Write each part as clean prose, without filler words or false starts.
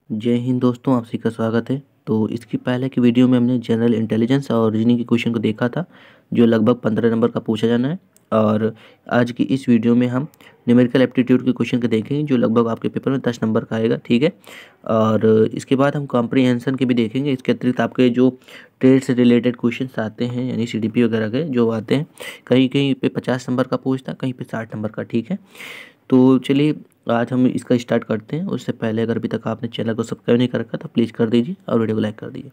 जय हिंद दोस्तों, आप सभी का स्वागत है। तो इसकी पहले की वीडियो में हमने जनरल इंटेलिजेंस और रीजनिंग के क्वेश्चन को देखा था, जो लगभग 15 नंबर का पूछा जाना है। और आज की इस वीडियो में हम न्यूमेरिकल एप्टीट्यूड के क्वेश्चन को देखेंगे, जो लगभग आपके पेपर में 10 नंबर का आएगा। ठीक है। और इसके बाद हम कॉम्प्रीहेंशन के भी देखेंगे। इसके अतिरिक्त आपके जो ट्रेड से रिलेटेड क्वेश्चन आते हैं, यानी CDP वगैरह के जो आते हैं, कहीं कहीं पे 50 नंबर का पूछता है, कहीं पे 60 नंबर का। ठीक है। तो चलिए आज हम इसका स्टार्ट करते हैं। उससे पहले अगर अभी तक आपने चैनल को सब्सक्राइब नहीं कर रखा तो प्लीज़ कर दीजिए और वीडियो को लाइक कर दीजिए।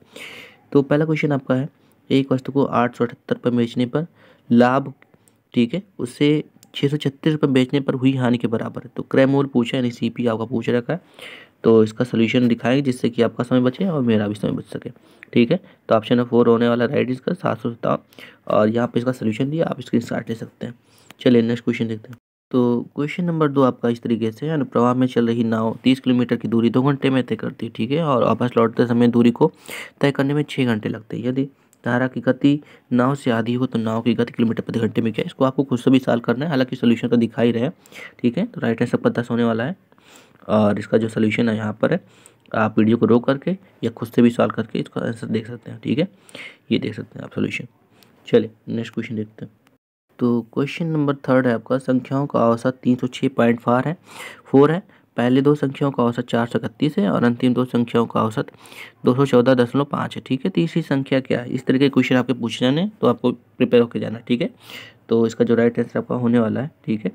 तो पहला क्वेश्चन आपका है, एक वस्तु को 878 पर बेचने पर लाभ, ठीक है, उससे 636 रुपये बेचने पर हुई हानि के बराबर है। तो क्रय मूल्य पूछा, यानी CP आपका पूछ रखा है। तो इसका सोल्यूशन दिखाएंगे जिससे कि आपका समय बचे और मेरा भी समय बच सके। ठीक है। तो ऑप्शन 4 होने वाला राइट इसका 757। और यहाँ पे इसका सोल्यूशन दिया, आप इसकी स्टार्ट ले सकते हैं। चलिए नेक्स्ट क्वेश्चन देखते हैं। तो क्वेश्चन नंबर 2 आपका इस तरीके से, अनुप्रवाह में चल रही नाव 30 किलोमीटर की दूरी 2 घंटे में तय करती है। ठीक है। और वापस लौटते समय दूरी को तय करने में 6 घंटे लगते हैं। यदि धारा की गति नाव से आधी हो तो नाव की गति किलोमीटर प्रति घंटे में क्या है? इसको आपको खुद से भी सॉल्व करना है, हालांकि सोल्यूशन तो दिखा ही रहे हैं। ठीक है। तो राइट आंसर सबका 10 होने वाला है। और इसका जो सोल्यूशन है यहाँ पर है, आप वीडियो को रोक करके या खुद से भी सॉल्व करके इसका आंसर देख सकते हैं। ठीक है। ये देख सकते हैं आप सोल्यूशन। चलिए नेक्स्ट क्वेश्चन देखते हैं। तो क्वेश्चन नंबर 3 है आपका, संख्याओं का औसत 306.4 है 4 है। पहले दो संख्याओं का औसत 431 है और अंतिम दो संख्याओं का औसत 214.5 है। ठीक है। तीसरी संख्या क्या है? इस तरह के क्वेश्चन आपके पूछे जाने हैं, तो आपको प्रिपेयर होकर जाना है। ठीक है। तो इसका जो राइट आंसर आपका होने वाला है, ठीक है,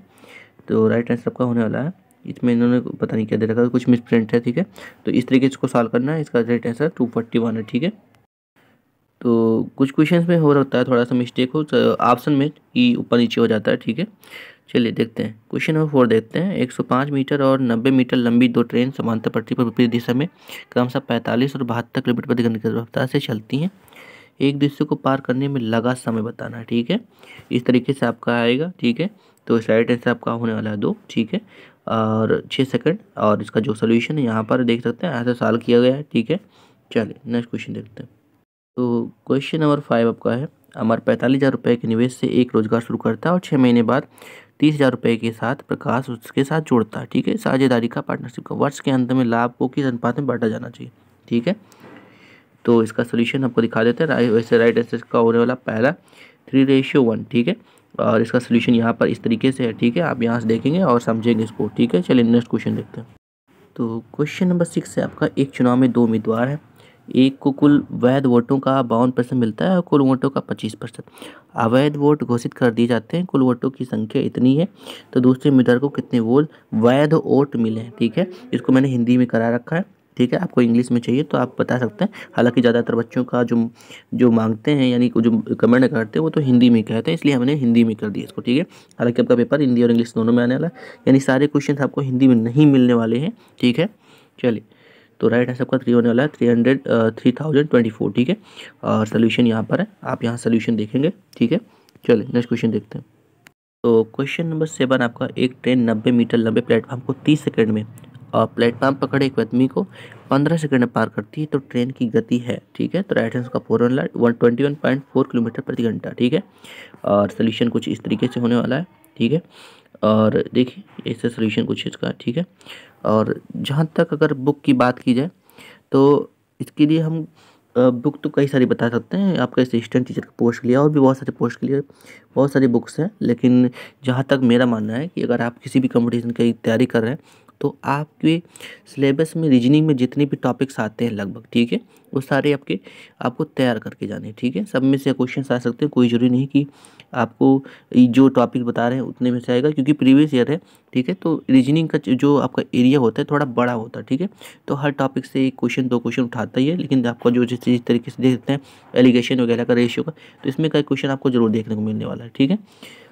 तो राइट आंसर आपका होने वाला है, इसमें इन्होंने पता नहीं क्या दे रखा है, कुछ मिसप्रिंट है। ठीक है। तो इस तरीके से इसको सॉल्व करना है। इसका राइट आंसर 241 है। ठीक है। तो कुछ क्वेश्चंस में हो सकता है थोड़ा सा मिस्टेक हो, ऑप्शन में कि ऊपर नीचे हो जाता है। ठीक है। चलिए देखते हैं क्वेश्चन नंबर 4 देखते हैं। 105 मीटर और 90 मीटर लंबी दो ट्रेन समांतर पटरी पर विपरीत दिशा में क्रमशः 45 और 72 किलोमीटर प्रति घंटे की रफ्तार से चलती हैं। एक दूसरे को पार करने में लगा समय बताना है। ठीक है। इस तरीके से आपका आएगा। ठीक है। तो इस राइट आंसर आपका होने वाला है 2। ठीक है। और 6 सेकंड। और इसका जो सोल्यूशन है यहाँ पर देख सकते हैं, ऐसा सॉल्व किया गया है। ठीक है। चलिए नेक्स्ट क्वेश्चन देखते हैं। तो क्वेश्चन नंबर 5 आपका है, अमर 45,000 रुपये के निवेश से एक रोजगार शुरू करता है और 6 महीने बाद 30,000 रुपये के साथ प्रकाश उसके साथ जोड़ता है। ठीक है। साझेदारी का, पार्टनरशिप का, वर्ष के अंत में लाभ को किस अनुपात में बांटा जाना चाहिए? ठीक है। तो इसका सोल्यूशन आपको दिखा देते हैं। वैसे राइट आंसर का होने वाला पहला 3:1। ठीक है। और इसका सोल्यूशन यहाँ पर इस तरीके से है। ठीक है। आप यहाँ से देखेंगे और समझेंगे इसको। ठीक है। चलिए नेक्स्ट क्वेश्चन देखते हैं। तो क्वेश्चन नंबर 6 है आपका, एक चुनाव में 2 उम्मीदवार हैं, एक को कुल वैध वोटों का 52% मिलता है और कुल वोटों का 25%। अवैध वोट घोषित कर दिए जाते हैं। कुल वोटों की संख्या इतनी है, तो दूसरे उम्मीदवार को कितने वोट वैध वोट मिले हैं? ठीक है। इसको मैंने हिंदी में करा रखा है। ठीक है। आपको इंग्लिश में चाहिए तो आप बता सकते हैं, हालांकि ज़्यादातर बच्चों का जो जो मांगते हैं, यानी जो कमेंट करते हैं, वो तो हिंदी में कहते हैं, इसलिए हमने हिंदी में कर दिया इसको। ठीक है। हालांकि आपका पेपर हिंदी और इंग्लिश दोनों में आने वाला है, यानी सारे क्वेश्चन आपको हिंदी में नहीं मिलने वाले हैं। ठीक है। चलिए, तो राइट आंसर आपका 3 होने वाला है, 3024। ठीक है। और सोल्यूशन यहाँ पर है, आप यहाँ सोल्यूशन देखेंगे। ठीक है। चलिए नेक्स्ट क्वेश्चन देखते हैं। तो क्वेश्चन नंबर 7 आपका, एक ट्रेन 90 मीटर लंबे प्लेटफॉर्म को 30 सेकंड में और प्लेटफॉर्म पकड़े एक आदमी को 15 सेकंड में पार करती है, तो ट्रेन की गति है। ठीक है। तो राइट आंसर का 121.4 किलोमीटर प्रति घंटा। ठीक है। और सोल्यूशन कुछ इस तरीके से होने वाला है। ठीक है। और देखिए इससे सोल्यूशन कुछ इसका। ठीक है। और जहाँ तक अगर बुक की बात की जाए, तो इसके लिए हम बुक तो कई सारी बता सकते हैं। आपका असिस्टेंट टीचर का पोस्ट के लिए और भी बहुत सारे पोस्ट के लिए बहुत सारी बुक्स हैं, लेकिन जहाँ तक मेरा मानना है कि अगर आप किसी भी कंपटीशन की तैयारी कर रहे हैं, तो आपके सिलेबस में रीजनिंग में जितने भी टॉपिक्स आते हैं लगभग, ठीक है, वो सारे आपको तैयार करके जाने हैं। ठीक है। सब में से क्वेश्चन आ सकते हैं, कोई ज़रूरी नहीं कि आपको जो टॉपिक बता रहे हैं उतने में से आएगा, क्योंकि प्रीवियस ईयर है। ठीक है। तो रीजनिंग का जो आपका एरिया होता है थोड़ा बड़ा होता है। ठीक है। तो हर टॉपिक से एक क्वेश्चन 2 क्वेश्चन उठाता ही है, लेकिन आपका जो जिस तरीके से देख सकते हैं एलिगेशन वगैरह का रेशियो का, तो इसमें कई क्वेश्चन आपको जरूर देखने को मिलने वाला है। ठीक है।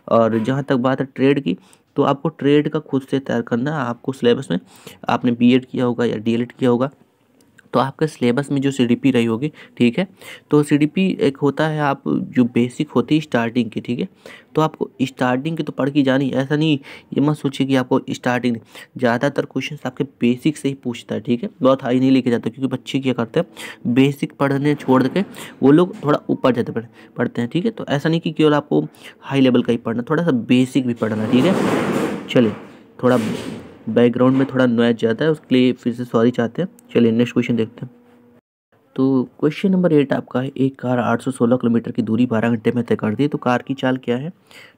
और जहाँ तक बात है ट्रेड की, तो आपको ट्रेड का खुद से तैयार करना है। आपको सिलेबस में, आपने B.Ed किया होगा या D.Ed किया होगा, तो आपके सिलेबस में जो CDP रही होगी, ठीक है, तो CDP एक होता है, आप जो बेसिक होती है स्टार्टिंग की। ठीक है। तो आपको स्टार्टिंग की तो पढ़ के जानी, ऐसा नहीं ये मत सोचिए कि आपको स्टार्टिंग, ज़्यादातर क्वेश्चन आपके बेसिक से ही पूछता है। ठीक है। बहुत हाई नहीं लेके जाता, क्योंकि बच्चे क्या करते हैं, बेसिक पढ़ने छोड़ के वो लोग थोड़ा ऊपर जाते पढ़ते हैं। ठीक है। तो ऐसा नहीं कि केवल आपको हाई लेवल का ही पढ़ना, थोड़ा सा बेसिक भी पढ़ना। ठीक है। चलिए, थोड़ा बैकग्राउंड में थोड़ा नॉइज ज़्यादा है, उसके लिए फिर से सॉरी चाहते हैं। चलिए नेक्स्ट क्वेश्चन देखते हैं। तो क्वेश्चन नंबर 8 आपका है, एक कार 816 किलोमीटर की दूरी 12 घंटे में तय करती है, तो कार की चाल क्या है?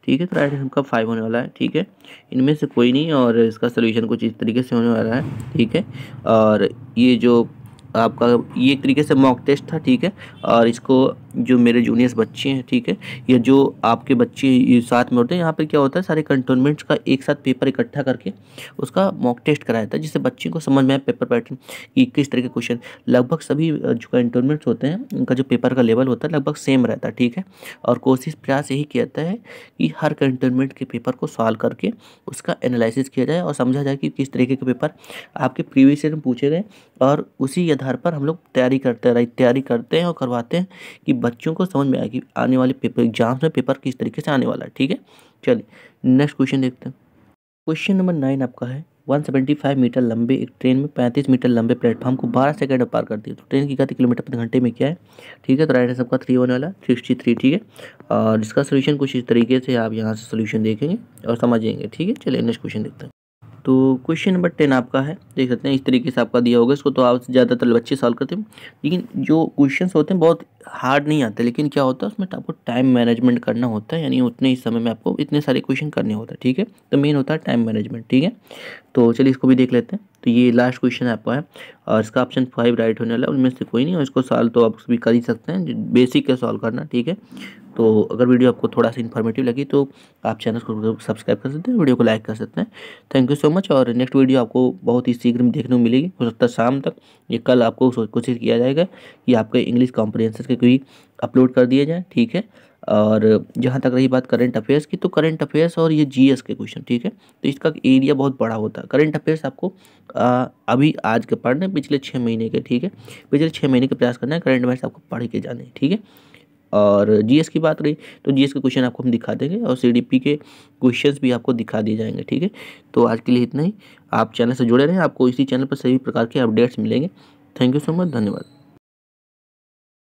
ठीक है, तो राइट आंसर का 5 होने वाला है। ठीक है, इनमें से कोई नहीं, और इसका सोल्यूशन कुछ इस तरीके से होने वाला है। ठीक है, और ये जो आपका ये एक तरीके से मॉक टेस्ट था। ठीक है, और इसको जो मेरे जूनियर्स बच्चे हैं, ठीक है, या जो आपके बच्चे ये साथ में होते हैं, यहाँ पर क्या होता है, सारे कंटोनमेंट्स का एक साथ पेपर इकट्ठा करके उसका मॉक टेस्ट कराया था, जिससे बच्चे को समझ में आए पेपर पैटर्न कि किस तरह के क्वेश्चन। लगभग सभी जो कंटोनमेंट्स होते हैं उनका जो पेपर का लेवल होता है लगभग सेम रहता है। ठीक है, और कोशिश प्रयास यही किया जाता है कि हर कंटोनमेंट के पेपर को सॉल्व करके उसका एनालिसिस किया जाए और समझा जाए कि किस तरीके के पेपर आपके प्रीवियस ईयर में पूछे गए, और उसी आधार पर हम लोग तैयारी करते हैं और करवाते हैं कि बच्चों को समझ में आए कि आने वाले पेपर एग्जाम्स में पेपर किस तरीके से आने वाला है। ठीक है, चलिए नेक्स्ट क्वेश्चन देखते हैं। क्वेश्चन नंबर 9 आपका है, 175 मीटर लंबे एक ट्रेन में 35 मीटर लंबे प्लेटफॉर्म को 12 सेकंड में पार करती है, तो ट्रेन की गति किलोमीटर प्रति घंटे में क्या है? ठीक है, तो राइट आंसर सबका 3 होने वाला है, 63। ठीक है, और इसका सोल्यूशन कुछ इस तरीके से आप यहाँ से सोल्यूशन देखेंगे और समझेंगे। ठीक है, चलिए नेक्स्ट क्वेश्चन देखते हैं। तो क्वेश्चन नंबर 10 आपका है, देख सकते हैं इस तरीके से आपका दिया होगा, इसको तो आप ज़्यादातर बच्चे सॉल्व करते हैं, लेकिन जो क्वेश्चंस होते हैं बहुत हार्ड नहीं आते, लेकिन क्या होता है उसमें आपको टाइम मैनेजमेंट करना होता है, यानी उतने ही समय में आपको इतने सारे क्वेश्चन करने होते हैं। ठीक है, तो मेन होता है टाइम मैनेजमेंट। ठीक है, तो चलिए इसको भी देख लेते हैं। तो ये लास्ट क्वेश्चन आपका है, और इसका ऑप्शन 5 राइट होने वाला है, उनमें से कोई नहीं, और इसको सॉल्व तो आप भी कर ही सकते हैं, बेसिक का सॉल्व करना। ठीक है, तो अगर वीडियो आपको थोड़ा सा इन्फॉर्मेटिव लगी तो आप चैनल को सब्सक्राइब कर सकते हैं, वीडियो को लाइक कर सकते हैं। थैंक यू सो मच, और नेक्स्ट वीडियो आपको बहुत ही शीघ्र में देखने को मिलेगी, हो सकता है शाम तक, ये कल आपको कोशिश किया जाएगा कि आपके इंग्लिश कॉम्प्रिहेंशन के कोई अपलोड कर दिए जाए। ठीक है, और जहाँ तक रही बात करंट अफेयर्स की, तो करंट अफेयर्स और ये जीएस के क्वेश्चन, ठीक है, तो इसका एरिया बहुत बड़ा होता है। करंट अफेयर्स आपको अभी आज के पढ़ने, पिछले 6 महीने के, ठीक है, पिछले 6 महीने के प्रयास करना है, करंट अफेयर्स आपको पढ़ के जाने हैं। ठीक है, और जीएस की बात रही तो जीएस के क्वेश्चन आपको हम दिखा देंगे, और सीडीपी के क्वेश्चंस भी आपको दिखा दिए जाएंगे। ठीक है, तो आज के लिए इतना ही। आप चैनल से जुड़े रहें, आपको इसी चैनल पर सभी प्रकार के अपडेट्स मिलेंगे। थैंक यू सो मच, धन्यवाद।